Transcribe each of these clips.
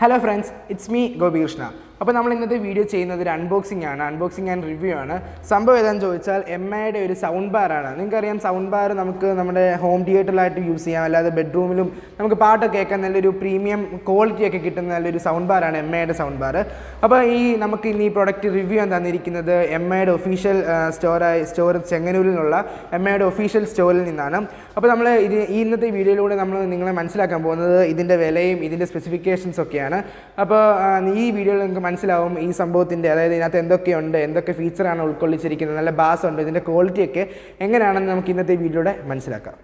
Hello friends, it's me Gopi Krishna. അപ്പോൾ നമ്മൾ ഇന്നത്തെ വീഡിയോ ചെയ്യുന്നത് ഒരു അൺബോക്സിംഗ് ആൻഡ് റിവ്യൂ ആണ്. സംഭവം ഏതാണെന്ന് ചോദിച്ചാൽ എംഐയുടെ ഒരു സൗണ്ട് ബാർ ആണ്. നിങ്ങൾക്കറിയാം സൗണ്ട് ബാർ നമുക്ക് നമ്മുടെ ഹോം തിയേറ്ററിലായിട്ട് യൂസ് ചെയ്യാം, അല്ലാതെ ബെഡ്റൂമിലും നമുക്ക് പാട്ടൊക്കെ കേൾക്കാൻ നല്ലൊരു പ്രീമിയം ക്വാളിറ്റി ഒക്കെ കിട്ടുന്ന നല്ലൊരു സൗണ്ട് ബാറാണ് എംഐയുടെ സൗണ്ട് ബാർ. അപ്പോൾ നമുക്ക് ഇന്ന് ഈ പ്രോഡക്റ്റ് റിവ്യൂ ചെയ്യാൻ തന്നിരിക്കുന്നത് എംഐയുടെ ഒഫീഷ്യൽ സ്റ്റോർ ചെങ്ങന്നൂരിലുള്ള എംഐയുടെ ഒഫീഷ്യൽ സ്റ്റോറിൽ നിന്നാണ്. അപ്പോൾ നമ്മൾ ഇന്നത്തെ വീഡിയോയിലൂടെ നമ്മൾ നിങ്ങളെ മനസ്സിലാക്കാൻ പോകുന്നത് ഇതിൻ്റെ വിലയും ഇതിൻ്റെ സ്പെസിഫിക്കേഷൻസ് ഒക്കെയാണ്. അപ്പോൾ ഈ വീഡിയോയിൽ നിങ്ങൾക്ക് മനസ്സിലാവും ഈ സംഭവത്തിൻ്റെ, അതായത് ഇതിനകത്ത് എന്തൊക്കെ ഫീച്ചറാണ് ഉൾക്കൊള്ളിച്ചിരിക്കുന്നത്, നല്ല ബാസ് ഉണ്ട്, ഇതിൻ്റെ ക്വാളിറ്റിയൊക്കെ എങ്ങനെയാണെന്ന് നമുക്ക് ഇന്നത്തെ വീഡിയോയുടെ മനസ്സിലാക്കാം.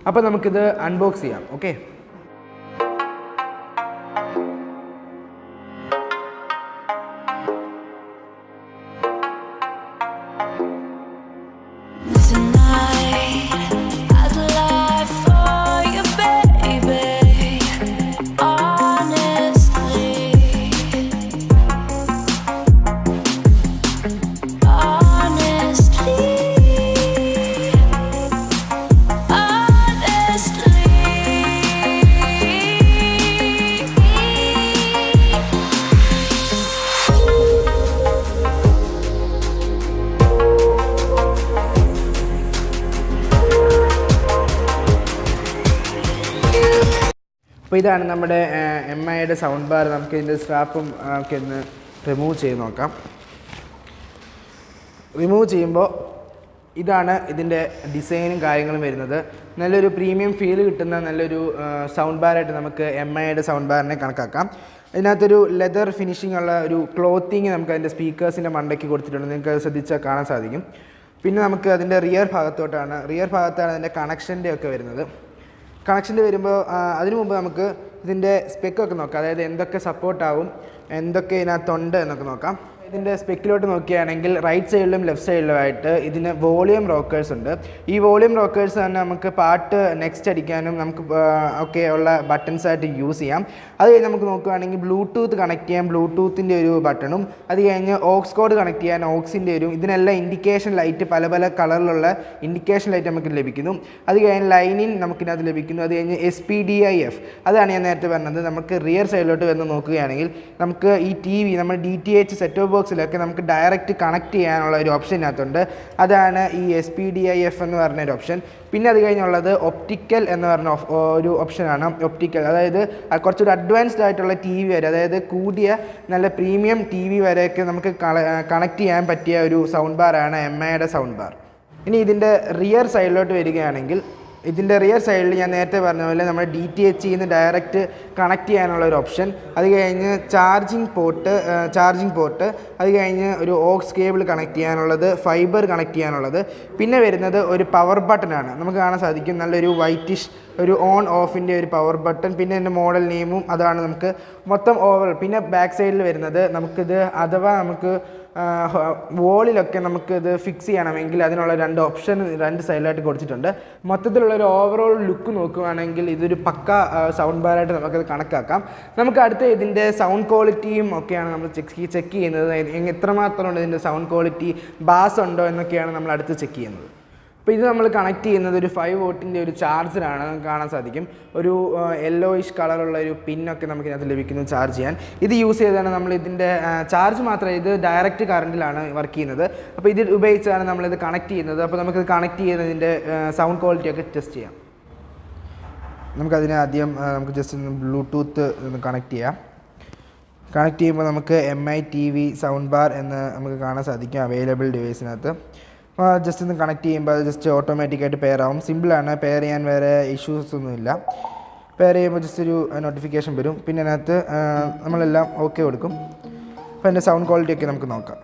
അപ്പോൾ നമുക്കിത് അൺബോക്സ് ചെയ്യാം. ഓക്കെ, അപ്പോൾ ഇതാണ് നമ്മുടെ എംഐയുടെ സൗണ്ട് ബാർ. നമുക്ക് ഇതിൻ്റെ സ്ട്രാപ്പും ഒക്കെ ഒന്ന് റിമൂവ് ചെയ്ത് നോക്കാം. റിമൂവ് ചെയ്യുമ്പോൾ ഇതാണ് ഇതിൻ്റെ ഡിസൈനും കാര്യങ്ങളും വരുന്നത്. നല്ലൊരു പ്രീമിയം ഫീൽ കിട്ടുന്ന നല്ലൊരു സൗണ്ട് ബാറായിട്ട് നമുക്ക് എംഐയുടെ സൗണ്ട് ബാറിനെ കണക്കാക്കാം. ഇതിനകത്തൊരു ലെതർ ഫിനിഷിംഗ് ഉള്ള ഒരു ക്ലോത്തിങ് നമുക്ക് അതിൻ്റെ സ്പീക്കേഴ്സിൻ്റെ മണ്ടയ്ക്ക് കൊടുത്തിട്ടുണ്ട്. നിങ്ങൾക്ക് അത് ശ്രദ്ധിച്ചാൽ കാണാൻ സാധിക്കും. പിന്നെ നമുക്ക് അതിൻ്റെ റിയർ ഭാഗത്താണ് അതിൻ്റെ കണക്ഷൻ്റെ ഒക്കെ വരുന്നത്. കണക്ഷൻ്റെ വരുമ്പോൾ അതിനു മുമ്പ് നമുക്ക് ഇതിൻ്റെ സ്പെക്കൊക്കെ നോക്കാം, അതായത് എന്തൊക്കെ സപ്പോർട്ടാവും, എന്തൊക്കെ ഇതിനകത്തുണ്ട് എന്നൊക്കെ നോക്കാം. ഇതിൻ്റെ സ്പെക്കിലോട്ട് നോക്കുകയാണെങ്കിൽ റൈറ്റ് സൈഡിലും ലെഫ്റ്റ് സൈഡിലുമായിട്ട് ഇതിന് വോളിയം റോക്കേഴ്സ് ഉണ്ട്. ഈ വോളിയം റോക്കേഴ്സ് തന്നെ നമുക്ക് പാട്ട് നെക്സ്റ്റ് അടിക്കാനും നമുക്ക് ഒക്കെ ഉള്ള ബട്ടൺസായിട്ട് യൂസ് ചെയ്യാം. അത് കഴിഞ്ഞ് നമുക്ക് നോക്കുകയാണെങ്കിൽ ബ്ലൂടൂത്ത് കണക്ട് ചെയ്യാൻ ബ്ലൂടൂത്തിൻ്റെ ഒരു ബട്ടണും, അത് കഴിഞ്ഞ് ഓക്സ് കോഡ് കണക്ട് ചെയ്യാൻ ഓക്സിൻ്റെ ഒരു, ഇതിനെല്ലാം ഇൻഡിക്കേഷൻ ലൈറ്റ് പല കളറിലുള്ള ഇൻഡിക്കേഷൻ ലൈറ്റ് നമുക്ക് ലഭിക്കുന്നു. അത് കഴിഞ്ഞ് ലൈനിൻ നമുക്കിനകത്ത് ലഭിക്കുന്നു. അത് കഴിഞ്ഞ് SPDIF, അതാണ് ഞാൻ നേരത്തെ പറഞ്ഞത്. നമുക്ക് റിയർ സൈഡിലോട്ട് വന്ന് നോക്കുകയാണെങ്കിൽ നമുക്ക് ഈ TV നമ്മൾ DTH സെറ്റ് ടോപ്പ് ബോക്സിലൊക്കെ നമുക്ക് ഡയറക്റ്റ് കണക്ട് ചെയ്യാനുള്ള ഒരു ഓപ്ഷൻ ഇതിനകത്തുണ്ട്. അതാണ് ഈ SPDIF എന്ന് പറഞ്ഞൊരു ഓപ്ഷൻ. പിന്നെ അത് കഴിഞ്ഞുള്ളത് ഒപ്റ്റിക്കൽ എന്ന് പറഞ്ഞ ഒരു ഓപ്ഷനാണ്. ഒപ്റ്റിക്കൽ, അതായത് കുറച്ചൊരു അഡ്വാൻസ്ഡ് ആയിട്ടുള്ള TV വരെ, അതായത് കൂടിയ നല്ല പ്രീമിയം TV വരെയൊക്കെ നമുക്ക് കണക്ട് ചെയ്യാൻ പറ്റിയ ഒരു സൗണ്ട് ബാറാണ് എംഐയുടെ സൗണ്ട് ബാർ. ഇനി ഇതിൻ്റെ റിയർ സൈഡിലോട്ട് വരികയാണെങ്കിൽ ഇതിൻ്റെ റിയർ സൈഡിൽ ഞാൻ നേരത്തെ പറഞ്ഞ പോലെ നമ്മൾ DTH നിന്ന് ഡയറക്റ്റ് കണക്ട് ചെയ്യാനുള്ള ഒരു ഓപ്ഷൻ, അത് കഴിഞ്ഞ് ചാർജിങ് പോർട്ട്, അത് കഴിഞ്ഞ് ഒരു ഓക്സ് കേബിൾ കണക്ട് ചെയ്യാനുള്ളത്, ഫൈബർ കണക്ട് ചെയ്യാനുള്ളത്. പിന്നെ വരുന്നത് ഒരു പവർ ബട്ടനാണ്. നമുക്ക് കാണാൻ സാധിക്കും നല്ലൊരു വൈറ്റിഷ് ഒരു ഓൺ ഓഫിൻ്റെ ഒരു പവർ ബട്ടൺ. പിന്നെ എൻ്റെ മോഡൽ നെയിമും അതാണ് നമുക്ക് മൊത്തം ഓവർ. പിന്നെ ബാക്ക് സൈഡിൽ വരുന്നത് നമുക്കിത് അഥവാ നമുക്ക് വോളിലൊക്കെ നമുക്കിത് ഫിക്സ് ചെയ്യണമെങ്കിൽ അതിനുള്ള രണ്ട് സൈഡിലായിട്ട് കൊടുത്തിട്ടുണ്ട്. മൊത്തത്തിലുള്ളൊരു ഓവറോൾ ലുക്ക് നോക്കുകയാണെങ്കിൽ ഇതൊരു പക്ക സൗണ്ട് ബാറായിട്ട് നമുക്കത് കണക്കാക്കാം. നമുക്ക് അടുത്ത ഇതിൻ്റെ സൗണ്ട് ക്വാളിറ്റിയും ഒക്കെയാണ് നമ്മൾ ചെക്ക് ചെയ്യുന്നത്. എത്രമാത്രമുണ്ട് ഇതിൻ്റെ സൗണ്ട് ക്വാളിറ്റി, ബാസ് ഉണ്ടോ എന്നൊക്കെയാണ് നമ്മൾ അടുത്ത് ചെക്ക് ചെയ്യുന്നത്. അപ്പോൾ ഇത് നമ്മൾ കണക്ട് ചെയ്യുന്നത് ഒരു 5 വോട്ടിൻ്റെ ഒരു ചാർജറാണ്. നമുക്ക് കാണാൻ സാധിക്കും ഒരു യെല്ലോയിഷ് കളറുള്ള ഒരു പിന്നൊക്കെ നമുക്ക് ഇതിനകത്ത് ലഭിക്കുന്നു ചാർജ് ചെയ്യാൻ. ഇത് യൂസ് ചെയ്താണ് നമ്മൾ ഇതിൻ്റെ ചാർജ് മാത്രമേ, ഇത് ഡയറക്റ്റ് കറണ്ടിലാണ് വർക്ക് ചെയ്യുന്നത്. അപ്പോൾ ഇത് ഉപയോഗിച്ചാണ് നമ്മളിത് കണക്ട് ചെയ്യുന്നത്. അപ്പോൾ നമുക്കിത് കണക്ട് ചെയ്യുന്നതിൻ്റെ സൗണ്ട് ക്വാളിറ്റിയൊക്കെ ടെസ്റ്റ് ചെയ്യാം. നമുക്കതിന് ആദ്യം നമുക്ക് ജസ്റ്റ് ഒന്ന് ബ്ലൂടൂത്ത് ഒന്ന് കണക്ട് ചെയ്യാം. കണക്ട് ചെയ്യുമ്പോൾ നമുക്ക് MI TV സൗണ്ട് ബാർ എന്ന് നമുക്ക് കാണാൻ സാധിക്കും അവൈലബിൾ ഡിവൈസിനകത്ത്. ജസ്റ്റ് ഒന്ന് കണക്ട് ചെയ്യുമ്പോൾ അത് ജസ്റ്റ് ഓട്ടോമാറ്റിക്കായിട്ട് പെയർ ആവും. സിമ്പിളാണ്, പെയർ ചെയ്യാൻ വേറെ ഇഷ്യൂസ് ഒന്നുമില്ല. പെയർ ചെയ്യുമ്പോൾ ജസ്റ്റ് ഒരു നോട്ടിഫിക്കേഷൻ വരും. പിന്നെ അതിനകത്ത് നമ്മളെല്ലാം ഓക്കെ കൊടുക്കും. അപ്പോൾ അതിൻ്റെ സൗണ്ട് ക്വാളിറ്റിയൊക്കെ നമുക്ക് നോക്കാം.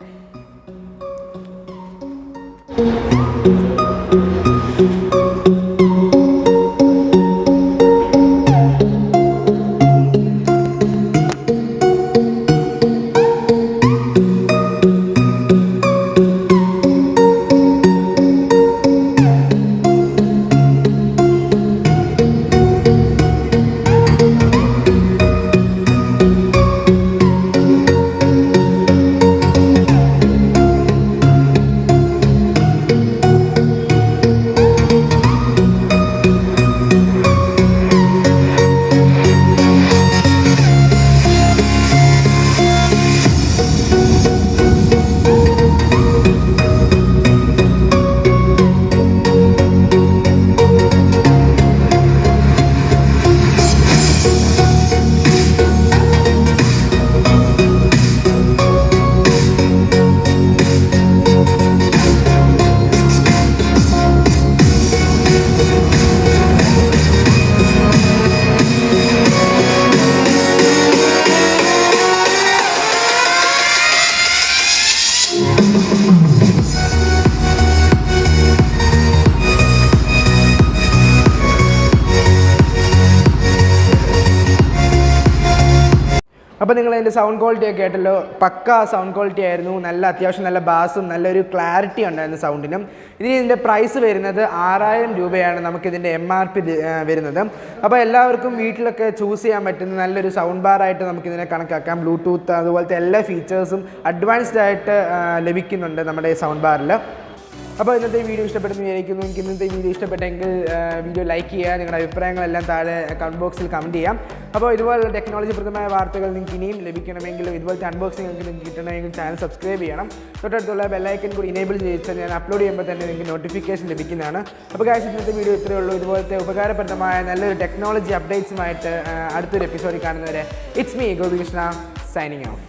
അപ്പോൾ നിങ്ങൾ അതിൻ്റെ സൗണ്ട് ക്വാളിറ്റി ഒക്കെ ആയിട്ടല്ലോ പക്ക സൗണ്ട് ക്വാളിറ്റി ആയിരുന്നു, നല്ല അത്യാവശ്യം നല്ല ബാസും നല്ലൊരു ക്ലാരിറ്റി ഉണ്ടായിരുന്നു സൗണ്ടിനും. ഇതിൻ്റെ പ്രൈസ് വരുന്നത് 6000 രൂപയാണ് നമുക്കിതിൻ്റെ MRP വരുന്നത്. അപ്പോൾ എല്ലാവർക്കും വീട്ടിലൊക്കെ ചൂസ് ചെയ്യാൻ പറ്റുന്ന നല്ലൊരു സൗണ്ട് ബാറായിട്ട് നമുക്കിതിനെ കണക്കാക്കാം. ബ്ലൂടൂത്ത് അതുപോലത്തെ എല്ലാ ഫീച്ചേഴ്സും അഡ്വാൻസ്ഡ് ആയിട്ട് ലഭിക്കുന്നുണ്ട് നമ്മുടെ സൗണ്ട് ബാറിൽ. അപ്പോൾ ഇന്നത്തെ വീഡിയോ ഇഷ്ടപ്പെട്ടെന്ന് വിചാരിക്കുന്നു. എനിക്ക് ഇന്നത്തെ വീഡിയോ ഇഷ്ടപ്പെട്ടെങ്കിൽ വീഡിയോ ലൈക്ക് ചെയ്യുക, നിങ്ങളുടെ അഭിപ്രായങ്ങളെല്ലാം താഴെ കമൻറ്റ് ബോക്സിൽ കമൻറ്റ് ചെയ്യാം. അപ്പോൾ ഇതുപോലുള്ള ടെക്നോളജിപ്രദമായ വാർത്തകൾ നിങ്ങൾക്ക് ഇനിയും ലഭിക്കണമെങ്കിലും ഇതുപോലത്തെ അൺബോക്സിംഗ് നിങ്ങൾക്ക് കിട്ടണമെങ്കിൽ ചാനൽ സബ്സ്ക്രൈബ് ചെയ്യണം. തൊട്ടടുത്തുള്ള ബെല്ലൈക്കൻ കൂടി ഇനേബിൾ ചെയ്താൽ ഞാൻ അപ്ലോഡ് ചെയ്യുമ്പോൾ തന്നെ നിങ്ങൾക്ക് നോട്ടിഫിക്കേഷൻ ലഭിക്കുന്നതാണ്. അപ്പോൾ ഗൈസ് ഇന്നത്തെ വീഡിയോ ഇത്രയേ ഉള്ളൂ. ഇതുപോലത്തെ ഉപകാരപ്രദമായ നല്ലൊരു ടെക്നോളജി അപ്ഡേറ്റ്സുമായിട്ട് അടുത്തൊരു എപ്പിസോഡിൽ കാണുന്നവരെ it's me Gopikrishna signing off.